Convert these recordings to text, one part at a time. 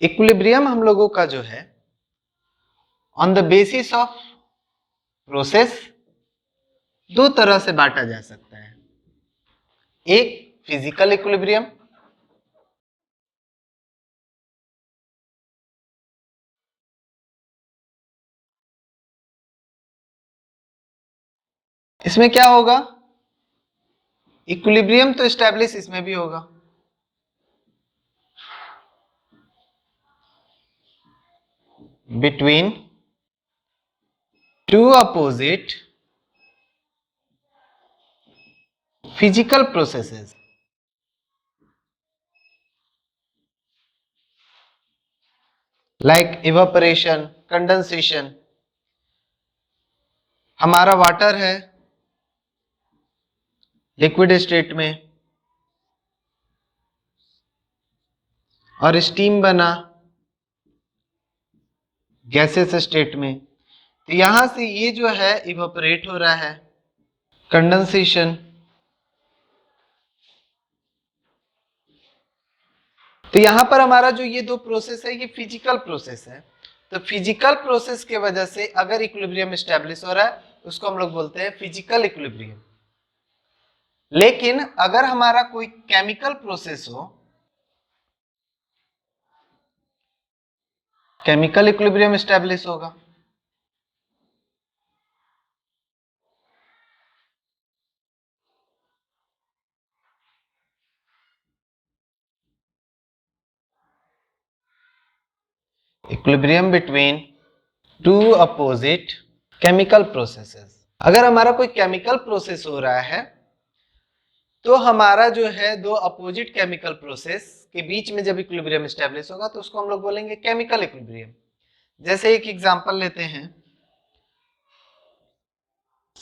Equilibrium हम लोगों का जो है on the basis of process दो तरह से बांटा जा सकता है। एक फिजिकल इक्विलिब्रियम, इसमें क्या होगा, इक्विलिब्रियम तो एस्टैब्लिश इसमें भी होगा, between two opposite physical processes like evaporation, condensation. हमारा वाटर है लिक्विड स्टेट में और स्टीम बना गैसेस स्टेट में, तो यहां से ये जो है इवापोरेट हो रहा है, कंडेंसेशन। तो यहां पर हमारा जो ये दो प्रोसेस है ये फिजिकल प्रोसेस है। तो फिजिकल प्रोसेस के वजह से अगर इक्विलिब्रियम एस्टैब्लिश हो रहा है उसको हम लोग बोलते हैं फिजिकल इक्विलिब्रियम। लेकिन अगर हमारा कोई केमिकल प्रोसेस हो, केमिकल इक्विलिब्रियम एस्टैब्लिश होगा। Equilibrium between two opposite chemical processes. अगर हमारा कोई केमिकल प्रोसेस हो रहा है तो हमारा जो है दो अपोजिट केमिकल प्रोसेस के बीच में जब इक्विलिब्रियम एस्टैब्लिश होगा तो उसको हम लोग बोलेंगे केमिकल इक्विलिब्रियम। जैसे एक एग्जांपल लेते हैं,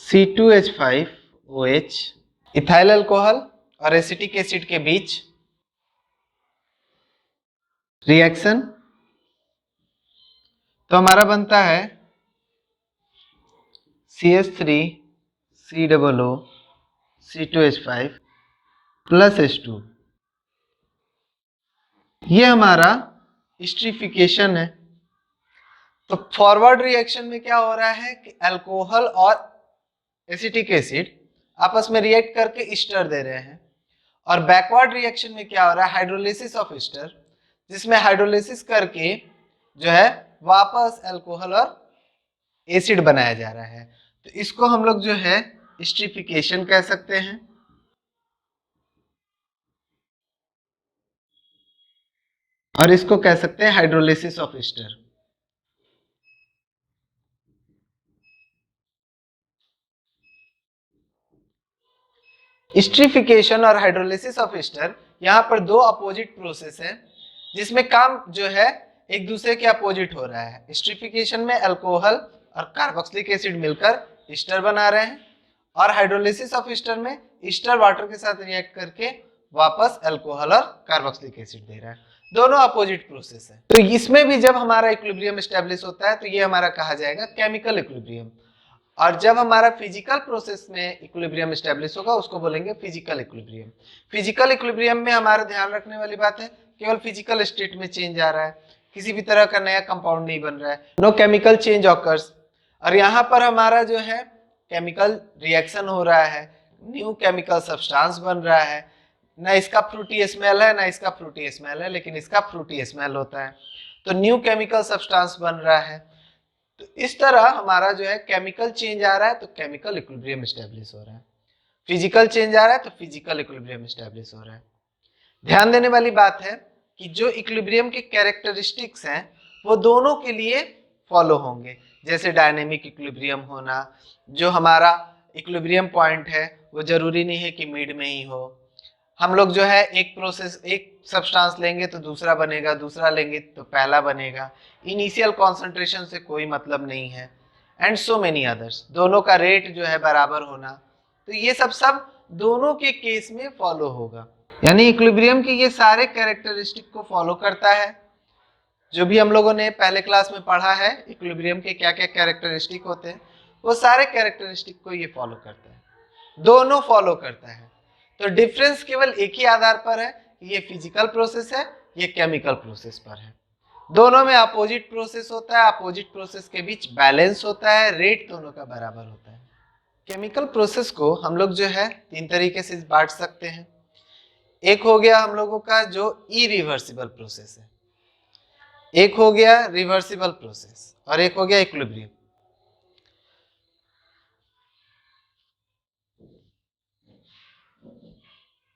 C2H5OH इथाइल अल्कोहल और एसिटिक एसिड के बीच रिएक्शन, तो हमारा बनता है CH3COO C2H5 प्लस H2। ये हमारा एस्टरिफिकेशन है। तो फॉरवर्ड रिएक्शन में क्या हो रहा है कि अल्कोहल और एसिटिक एसिड आपस में रिएक्ट करके ईस्टर दे रहे हैं, और बैकवर्ड रिएक्शन में क्या हो रहा है, हाइड्रोलिसिस ऑफ ईस्टर, जिसमें हाइड्रोलिसिस करके जो है वापस अल्कोहल और एसिड बनाया जा रहा है। तो इसको हम लोग जो है एस्टरिफिकेशन कह सकते हैं। और इसको कह सकते हैं हाइड्रोलिसिस ऑफ ईस्टर। एस्टरिफिकेशन और हाइड्रोलिसिस ऑफ ईस्टर यहां पर दो अपोजिट प्रोसेस है जिसमें काम जो है एक दूसरे के अपोजिट हो रहा है। एस्टरिफिकेशन में अल्कोहल और कार्बोक्सिलिक एसिड मिलकर ईस्टर बना रहे हैं, और हाइड्रोलिसिस ऑफ ईस्टर में ईस्टर वाटर के साथ रिएक्ट करके वापस अल्कोहल और कार्बोक्सिलिक एसिड दे रहा है। दोनों अपोजिट प्रोसेस है। तो इसमें भी जब हमारा इक्विलिब्रियम एस्टैब्लिश होता है तो ये हमारा कहा जाएगा केमिकल इक्विलिब्रियम, और जब हमारा फिजिकल प्रोसेस में इक्विलिब्रियम एस्टैब्लिश होगा उसको बोलेंगे फिजिकल इक्विलिब्रियम। फिजिकल इक्विलिब्रियम में हमारा ध्यान रखने वाली बात है केवल फिजिकल स्टेट में चेंज आ रहा है, किसी भी तरह का नया कंपाउंड नहीं बन रहा है, नो केमिकल चेंज ऑकर्स। और यहाँ पर हमारा जो है केमिकल रिएक्शन हो रहा है, न्यू केमिकल सब्सटेंस बन रहा है, ना इसका फ्रूटी स्मेल है ना इसका फ्रूटी स्मेल है, लेकिन इसका फ्रूटी स्मेल होता है, तो न्यू केमिकल सब्सटेंस बन रहा है। तो इस तरह हमारा जो है केमिकल चेंज आ रहा है तो केमिकल इक्विलिब्रियम एस्टैब्लिश हो रहा है, फिजिकल चेंज आ रहा है तो फिजिकल इक्विलिब्रियम एस्टैब्लिश हो रहा है। ध्यान देने वाली बात है कि जो इक्विलिब्रियम के कैरेक्टरिस्टिक्स हैं वो दोनों के लिए फॉलो होंगे। जैसे डायनेमिक इक्विलिब्रियम होना, जो हमारा इक्विलिब्रियम पॉइंट है वो जरूरी नहीं है कि मिड में ही हो। हम लोग जो है एक प्रोसेस, एक सब्सटेंस लेंगे तो दूसरा बनेगा, दूसरा लेंगे तो पहला बनेगा, इनिशियल कॉन्सेंट्रेशन से कोई मतलब नहीं है, एंड सो मेनी अदर्स। दोनों का रेट जो है बराबर होना, तो ये सब दोनों के केस में फॉलो होगा। यानी इक्विलिब्रियम के ये सारे कैरेक्टरिस्टिक को फॉलो करता है। जो भी हम लोगों ने पहले क्लास में पढ़ा है इक्विलिब्रियम के क्या क्या कैरेक्टरिस्टिक होते हैं, वो सारे कैरेक्टरिस्टिक को ये फॉलो करता है, दोनों फॉलो करता है। तो डिफरेंस केवल एक ही आधार पर है कि ये फिजिकल प्रोसेस है, ये केमिकल प्रोसेस पर है। दोनों में अपोजिट प्रोसेस होता है, अपोजिट प्रोसेस के बीच बैलेंस होता है, रेट दोनों का बराबर होता है। केमिकल प्रोसेस को हम लोग जो है 3 तरीके से बांट सकते हैं। एक हो गया हम लोगों का जो इरिवर्सिबल प्रोसेस है, एक हो गया रिवर्सिबल प्रोसेस, और एक हो गया इक्विलिब्रियम।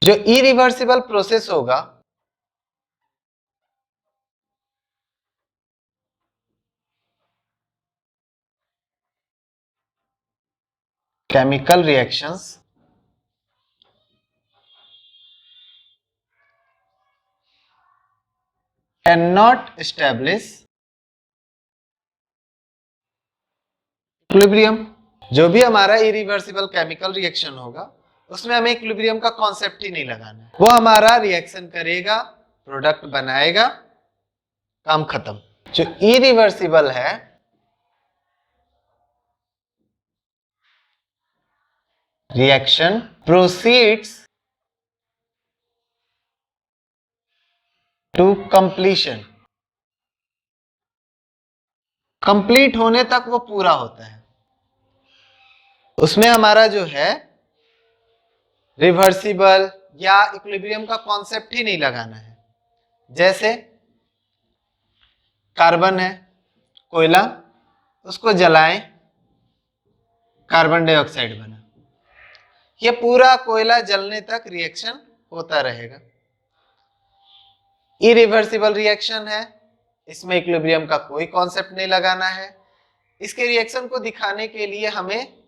जो इरिवर्सिबल प्रोसेस होगा chemical reactions cannot establish equilibrium. जो भी हमारा इरिवर्सिबल केमिकल रिएक्शन होगा उसमें हमें इक्विलिब्रियम का कॉन्सेप्ट ही नहीं लगाना है, वो हमारा रिएक्शन करेगा, प्रोडक्ट बनाएगा, काम खत्म। जो इरिवर्सिबल है reaction proceeds to completion, complete होने तक वो पूरा होता है। उसमें हमारा जो है रिवर्सिबल या इक्विलिब्रियम का कॉन्सेप्ट ही नहीं लगाना है। जैसे कार्बन है, कोयला, उसको जलाएं, कार्बन डाइऑक्साइड बना, ये पूरा कोयला जलने तक रिएक्शन होता रहेगा। इरिवर्सिबल रिएक्शन है, इसमें इक्विलिब्रियम का कोई कॉन्सेप्ट नहीं लगाना है। इसके रिएक्शन को दिखाने के लिए हमें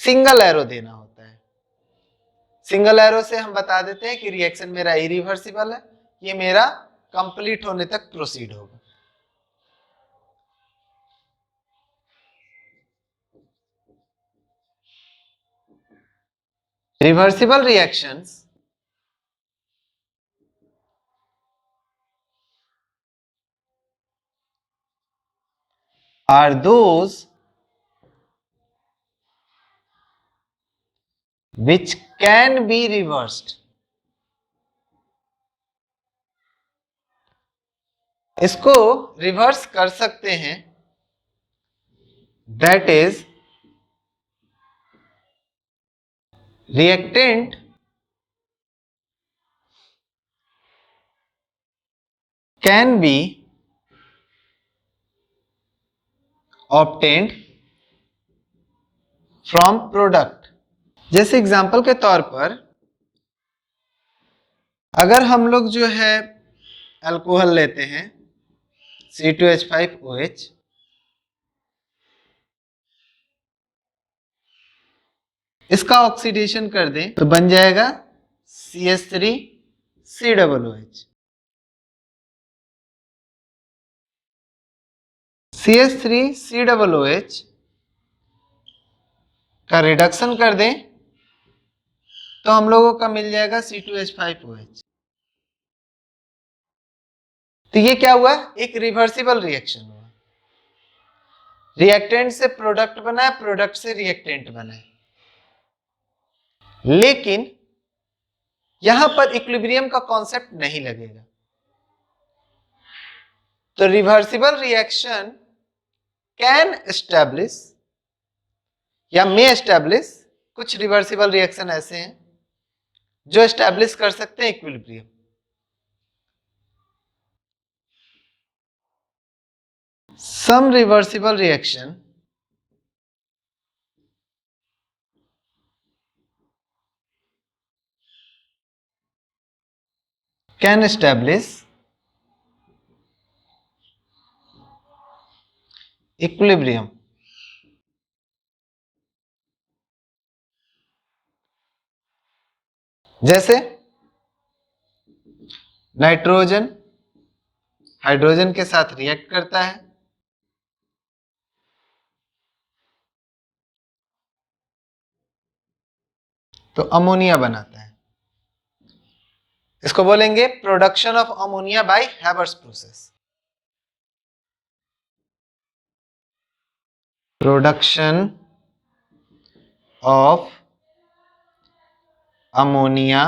सिंगल एरो देना होता है। सिंगल एरो से हम बता देते हैं कि रिएक्शन मेरा इरिवर्सिबल है, ये मेरा कंप्लीट होने तक प्रोसीड होगा। Reversible reactions are those which can be reversed। इसको रिवर्स कर सकते हैं, that is reactant can be obtained from product. जैसे एग्जांपल के तौर पर अगर हम लोग जो है अल्कोहल लेते हैं C2H5OH, इसका ऑक्सीडेशन कर दें तो बन जाएगा CH3COOH। CH3COOH का रिडक्शन कर दें तो हम लोगों का मिल जाएगा C2H5OH। तो ये क्या हुआ, एक रिवर्सिबल रिएक्शन हुआ। रिएक्टेंट से प्रोडक्ट बना है, प्रोडक्ट से रिएक्टेंट बना है, लेकिन यहां पर इक्विलिब्रियम का कॉन्सेप्ट नहीं लगेगा। तो रिवर्सिबल रिएक्शन कैन एस्टैब्लिश या मे एस्टैब्लिश, कुछ रिवर्सिबल रिएक्शन ऐसे हैं जो एस्टैब्लिश कर सकते हैं equilibrium. Some reversible reaction can establish equilibrium। जैसे नाइट्रोजन हाइड्रोजन के साथ रिएक्ट करता है तो अमोनिया बनाता है। इसको बोलेंगे production of ammonia bye Haber's process. Production of ammonia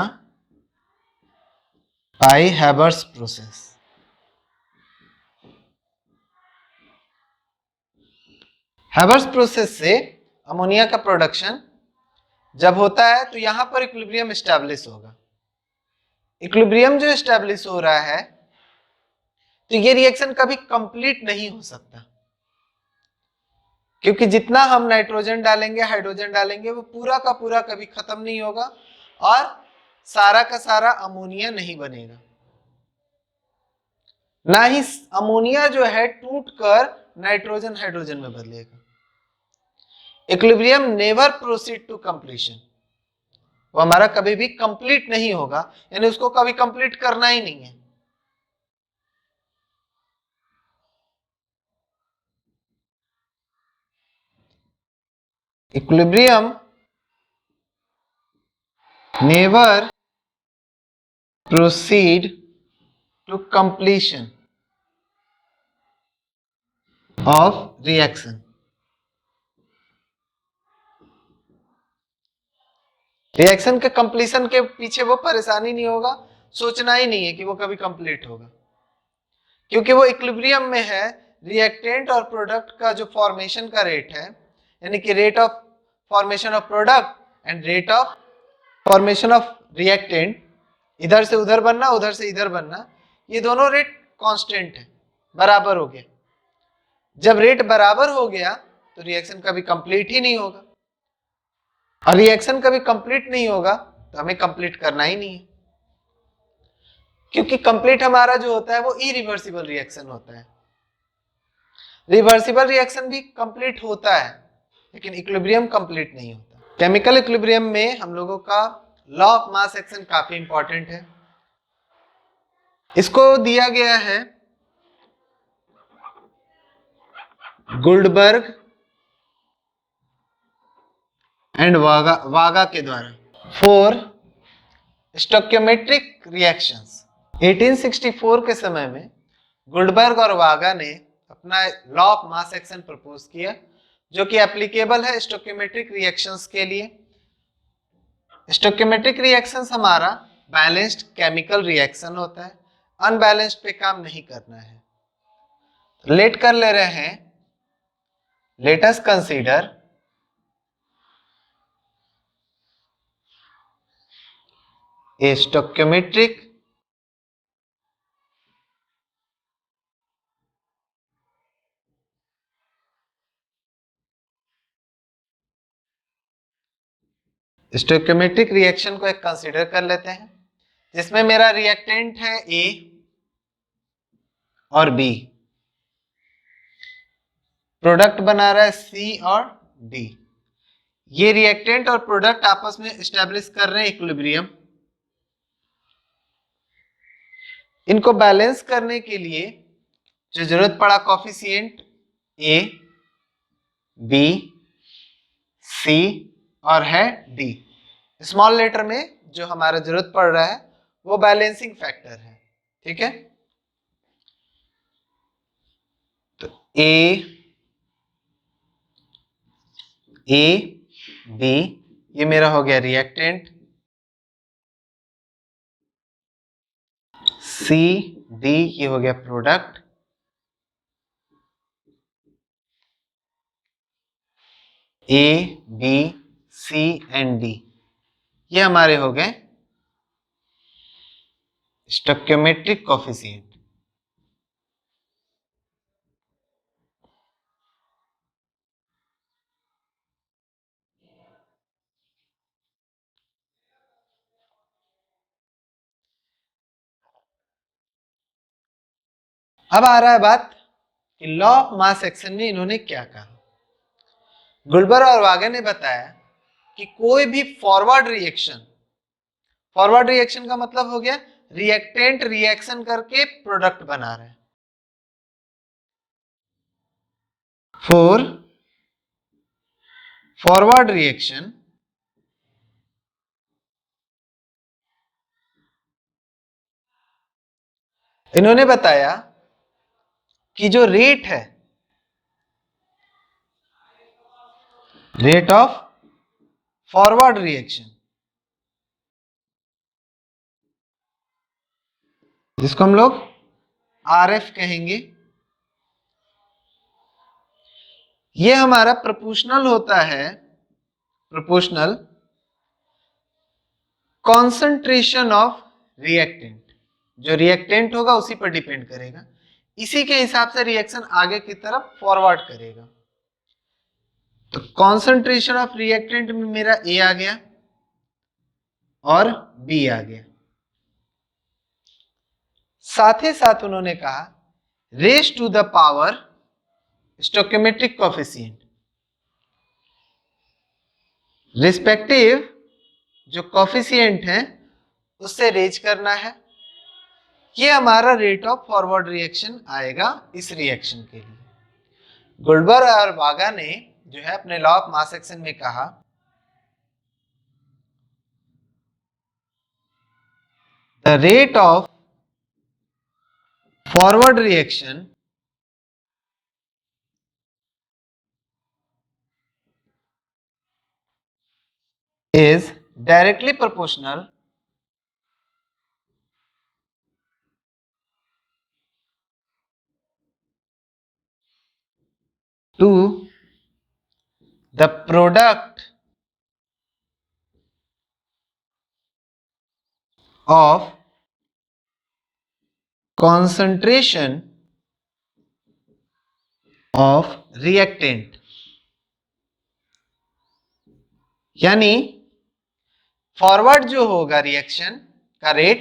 bye Haber's process. Haber's process से अमोनिया का प्रोडक्शन जब होता है तो यहां पर इक्विलिब्रियम एस्टैब्लिश होगा। इक्विलिब्रियम जो एस्टैब्लिश हो रहा है तो ये रिएक्शन कभी कंप्लीट नहीं हो सकता, क्योंकि जितना हम नाइट्रोजन डालेंगे हाइड्रोजन डालेंगे वो पूरा का पूरा कभी खत्म नहीं होगा और सारा का सारा अमोनिया नहीं बनेगा। ना ही अमोनिया जो है टूटकर नाइट्रोजन हाइड्रोजन में बदलेगा। Equilibrium never proceed to completion, वो हमारा कभी भी कंप्लीट नहीं होगा, यानी उसको कभी कंप्लीट करना ही नहीं है। Equilibrium never proceed to completion of reaction। Reaction के कंप्लीशन के पीछे वो परेशानी नहीं होगा, सोचना ही नहीं है कि वो कभी कंप्लीट होगा, क्योंकि वो इक्विलिब्रियम में है। रिएक्टेंट और प्रोडक्ट का जो फॉर्मेशन का रेट है, यानी कि rate of formation of product and rate of formation of reactant, इधर से उधर बनना उधर से इधर बनना, ये दोनों रेट कांस्टेंट है, बराबर हो गया। जब रेट बराबर हो गया तो रिएक्शन कभी कंप्लीट ही नहीं होगा, और रिएक्शन कभी कंप्लीट नहीं होगा तो हमें कंप्लीट करना ही नहीं है, क्योंकि कंप्लीट हमारा जो होता है वो इरिवर्सिबल रिएक्शन होता है। रिवर्सिबल रिएक्शन भी कंप्लीट होता है लेकिन इक्विलिब्रियम कंप्लीट नहीं होता। केमिकल इक्विलिब्रियम में हम लोगों का लॉ ऑफ मास एक्शन काफी इंपॉर्टेंट है। इसको दिया गया है गुल्डबर्ग एंड वागा के द्वारा फॉर स्टोइकियोमेट्रिक रिएक्शंस। 1864 के समय में गुल्डबर्ग और वागा ने अपना law of mass action propose किया, जो कि एप्लीकेबल है स्टोइकियोमेट्रिक रिएक्शंस के लिए। स्टोइकियोमेट्रिक रिएक्शंस हमारा बैलेंस्ड केमिकल रिएक्शन होता है, अनबैलेंस्ड पे काम नहीं करना है। लेट कर ले रहे हैं, let us consider a stoichiometric stoichiometric reaction को एक कंसीडर कर लेते हैं, जिसमें मेरा रिएक्टेंट है ए और बी, प्रोडक्ट बना रहा है सी और डी। ये रिएक्टेंट और प्रोडक्ट आपस में एस्टेब्लिश कर रहे हैं इक्विलिब्रियम। इनको बैलेंस करने के लिए जो जरूरत पड़ा कॉफिशिएंट ए, बी, सी और है डी। स्मॉल लेटर में जो हमारा जरूरत पड़ रहा है वो बैलेंसिंग फैक्टर है, ठीक है। तो ए बी ये मेरा हो गया रिएक्टेंट, सी डी ये हो गया product, A B C and D ये हमारे हो गए स्टोइकियोमेट्रिक कोफिशिएंट। अब आ रहा है बात कि लॉ ऑफ मास एक्शन में इन्होंने क्या कहा। गुल्बर और वागे ने बताया कि कोई भी फॉरवर्ड रिएक्शन का मतलब हो गया रिएक्टेंट रिएक्शन करके प्रोडक्ट बना रहे हैं। फॉर फॉरवर्ड रिएक्शन इन्होंने बताया कि जो रेट है, रेट ऑफ फॉरवर्ड रिएक्शन, जिसको हम लोग आरएफ कहेंगे, ये हमारा प्रोपोर्शनल होता है, प्रोपोर्शनल कॉन्सेंट्रेशन ऑफ रिएक्टेंट। जो रिएक्टेंट होगा उसी पर डिपेंड करेगा, इसी के हिसाब से रिएक्शन आगे की तरफ फॉरवर्ड करेगा। तो कॉन्सेंट्रेशन ऑफ रिएक्टेंट में मेरा ए आ गया और बी आ गया। साथ ही साथ उन्होंने कहा raise to the power stoichiometric coefficient, respective जो कोएफिशिएंट है उससे रेज करना है। ये हमारा रेट ऑफ फॉरवर्ड रिएक्शन आएगा इस रिएक्शन के लिए। गोल्डबर्ग और वागा ने जो है अपने लॉ ऑफ मास एक्शन में कहा the rate of forward reaction is directly proportional to the product of concentration of reactant। यानी फॉरवर्ड जो होगा रिएक्शन का रेट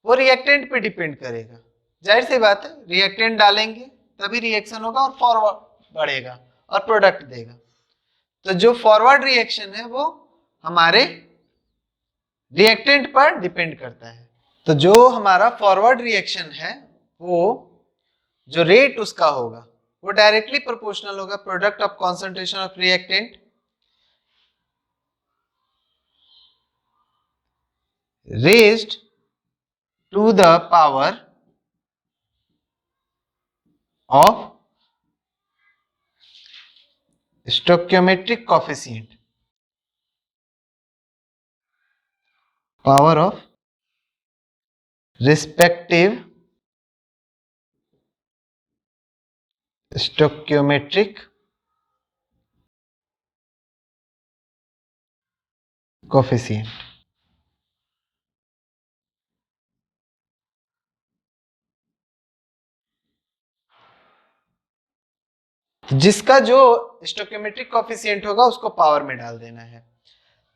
वो रिएक्टेंट पे डिपेंड करेगा। जाहिर सी बात है, रिएक्टेंट डालेंगे तभी रिएक्शन होगा और फॉरवर्ड बढ़ेगा और प्रोडक्ट देगा। तो जो फॉरवर्ड रिएक्शन है वो हमारे रिएक्टेंट पर डिपेंड करता है। तो जो हमारा फॉरवर्ड रिएक्शन है वो जो रेट उसका होगा वो डायरेक्टली प्रोपोर्शनल होगा product of concentration of reactant raised to the power of stoichiometric coefficient, power of respective stoichiometric coefficient। जिसका जो स्टोइकोमेट्रिक कोएफिशिएंट होगा उसको पावर में डाल देना है।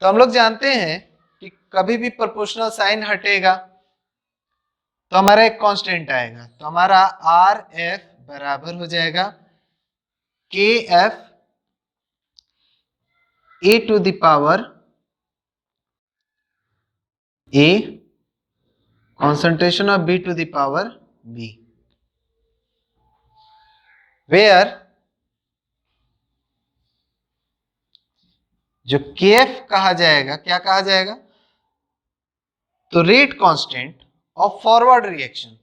तो हम लोग जानते हैं कि कभी भी प्रोपोर्शनल साइन हटेगा तो हमारा एक कांस्टेंट आएगा। तो हमारा आर एफ बराबर हो जाएगा K f A to the power a concentration of b to the power b, where जो kf कहा जाएगा, क्या कहा जाएगा, तो rate constant of forward reaction.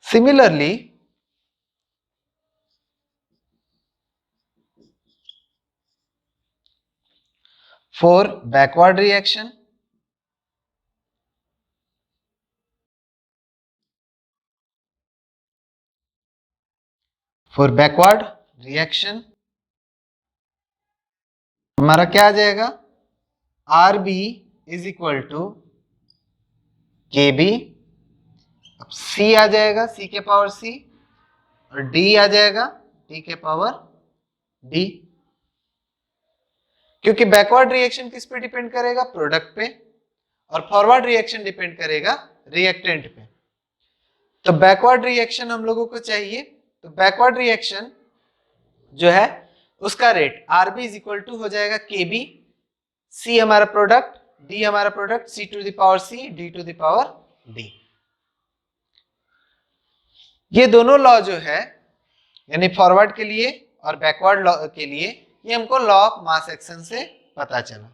Similarly, for backward reaction, हमारा क्या आ जाएगा, R B is equal to K b, अब सी आ जाएगा सी के पावर सी और डी आ जाएगा डी के पावर डी। क्योंकि बैकवर्ड रिएक्शन किस पे डिपेंड करेगा, प्रोडक्ट पे, और फॉरवर्ड रिएक्शन डिपेंड करेगा रिएक्टेंट पे। तो बैकवर्ड रिएक्शन हम लोगों को चाहिए, तो बैकवर्ड रिएक्शन जो है उसका rate R B is equal to हो जाएगा के बी, सी हमारा प्रोडक्ट, डी हमारा product, C to the power C, D to the power D. ये दोनों लॉ जो है यानी फॉरवर्ड के लिए और बैकवर्ड लॉ के लिए ये हमको लॉ ऑफ मास एक्शन से पता चला।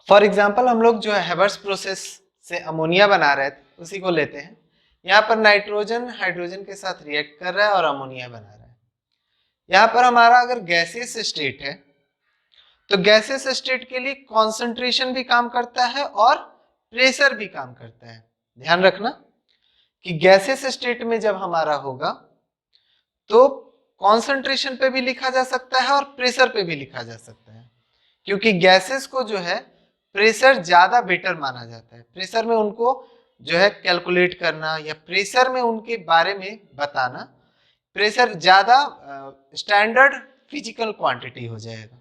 फॉर एग्जाम्पल हम लोग जो है हेबर्स प्रोसेस से अमोनिया बना रहे थे उसी को लेते हैं। यहाँ पर नाइट्रोजन हाइड्रोजन के साथ रिएक्ट कर रहा है और अमोनिया बना रहा है। यहाँ पर हमारा अगर गैसियस स्टेट है तो गैसियस स्टेट के लिए कॉन्सेंट्रेशन भी काम करता है और प्रेशर भी काम करता है। ध्यान रखना कि गैसियस स्टेट में जब हमारा होगा तो कॉन्सेंट्रेशन पे भी लिखा जा सकता है और प्रेशर पे भी लिखा जा सकता है, क्योंकि गैसेस को जो है प्रेशर ज्यादा बेटर माना जाता है। प्रेशर में उनको जो है कैलकुलेट करना या प्रेशर में उनके बारे में बताना, प्रेशर ज्यादा स्टैंडर्ड फिजिकल क्वांटिटी हो जाएगा,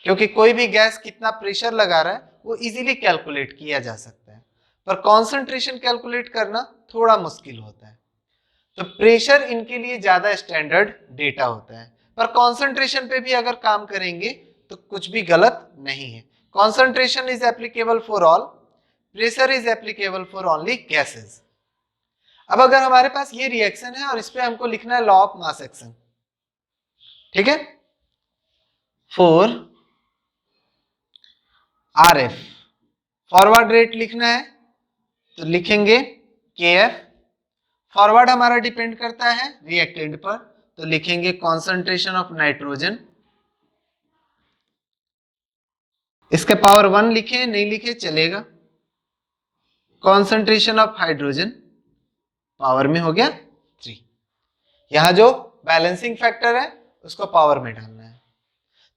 क्योंकि कोई भी गैस कितना प्रेशर लगा रहा है वो इजीली कैलकुलेट किया जा सकता है, पर कॉन्सेंट्रेशन कैलकुलेट करना थोड़ा मुश्किल होता है। तो प्रेशर इनके लिए ज्यादा स्टैंडर्ड डेटा होता है, पर कॉन्सेंट्रेशन पे भी अगर काम करेंगे तो कुछ भी गलत नहीं है। Concentration is applicable for all, pressure is applicable for only gases. अब अगर हमारे पास ये रिएक्शन है और इस पे हमको लिखना है लॉ ऑफ मास एक्शन, ठीक है, फॉर आरएफ फॉरवर्ड रेट लिखना है तो लिखेंगे केएफ। फॉरवर्ड हमारा डिपेंड करता है रिएक्टेंट पर, तो लिखेंगे कॉन्सेंट्रेशन ऑफ नाइट्रोजन। इसके पावर 1 लिखे नहीं लिखे चलेगा। कॉन्सेंट्रेशन ऑफ हाइड्रोजन पावर में हो गया 3। यहां जो बैलेंसिंग फैक्टर है उसको पावर में डालना है,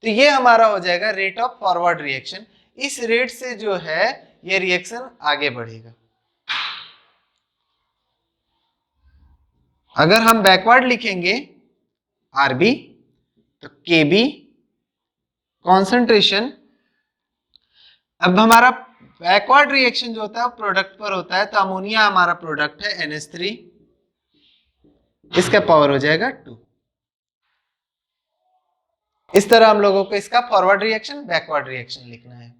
तो ये हमारा हो जाएगा रेट ऑफ फॉरवर्ड रिएक्शन। इस रेट से जो है ये रिएक्शन आगे बढ़ेगा। अगर हम बैकवर्ड लिखेंगे आरबी तो केबी कॉन्सेंट्रेशन। अब हमारा बैकवर्ड रिएक्शन जो होता है वो प्रोडक्ट पर होता है, तो अमोनिया हमारा प्रोडक्ट है NH3, इसका पावर हो जाएगा 2। इस तरह हम लोगों को इसका फॉरवर्ड रिएक्शन बैकवर्ड रिएक्शन लिखना है।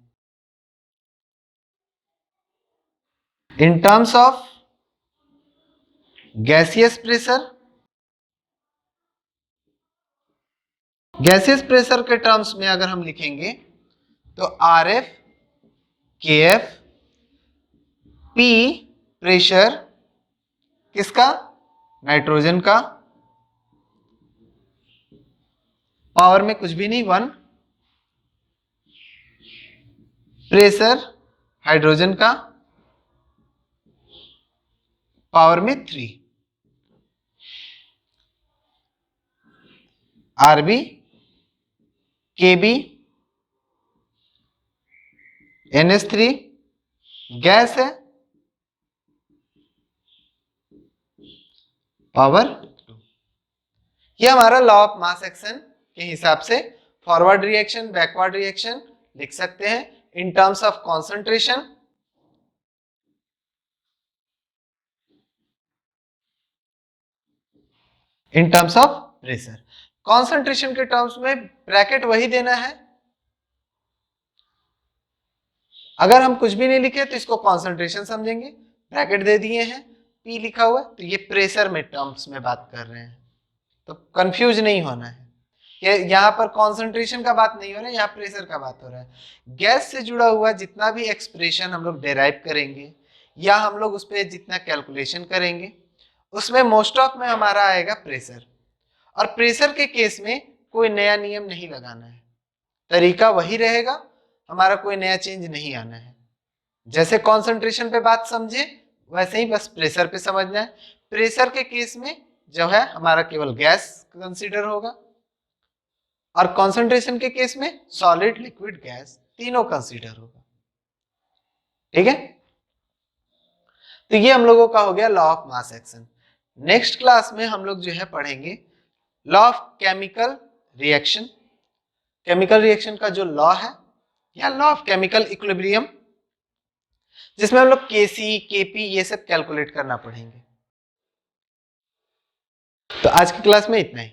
In terms of gaseous pressure, gaseous pressure के टर्म्स में अगर हम लिखेंगे तो RF KF P प्रेशर किसका, नाइट्रोजन का, पावर में कुछ भी नहीं 1, प्रेशर हाइड्रोजन का पावर में 3, आरबी केबी NH3 गैस है, पावर 2। ये हमारा लॉ ऑफ मास एक्शन के हिसाब से फॉरवर्ड रिएक्शन बैकवर्ड रिएक्शन लिख सकते हैं in terms of concentration, in terms of pressure. Concentration के टर्म्स में ब्रैकेट वही देना है। अगर हम कुछ भी नहीं लिखे तो इसको कॉन्सेंट्रेशन समझेंगे, ब्रैकेट दे दिए हैं P लिखा हुआ तो ये प्रेशर में टर्म्स में बात कर रहे हैं, तो कंफ्यूज नहीं होना है कि यहाँ पर कॉन्सेंट्रेशन का बात नहीं हो रहा है, यहाँ प्रेशर का बात हो रहा है। गैस से जुड़ा हुआ जितना भी एक्सप्रेशन हम लोग डेराइव करेंगे या हम लोग उस पर जितना कैलकुलेशन करेंगे उसमें मोस्ट ऑफ में हमारा आएगा प्रेशर, और प्रेशर के केस में कोई नया नियम नहीं लगाना है, तरीका वही रहेगा, हमारा कोई नया चेंज नहीं आना है। जैसे कॉन्सेंट्रेशन पे बात समझे वैसे ही बस प्रेशर पे समझना है। प्रेशर के केस में जो है हमारा केवल गैस कंसीडर होगा, और कॉन्सेंट्रेशन के केस में सॉलिड लिक्विड गैस तीनों कंसीडर होगा, ठीक है। तो ये हम लोगों का हो गया law of mass action. Next class में हम लोग जो है पढ़ेंगे law of chemical reaction. Chemical reaction का जो लॉ है या लॉ ऑफ केमिकल इक्विलिब्रियम, जिसमें हम लोग Kc Kp ये सब कैलकुलेट करना पड़ेंगे। तो आज की क्लास में इतना ही।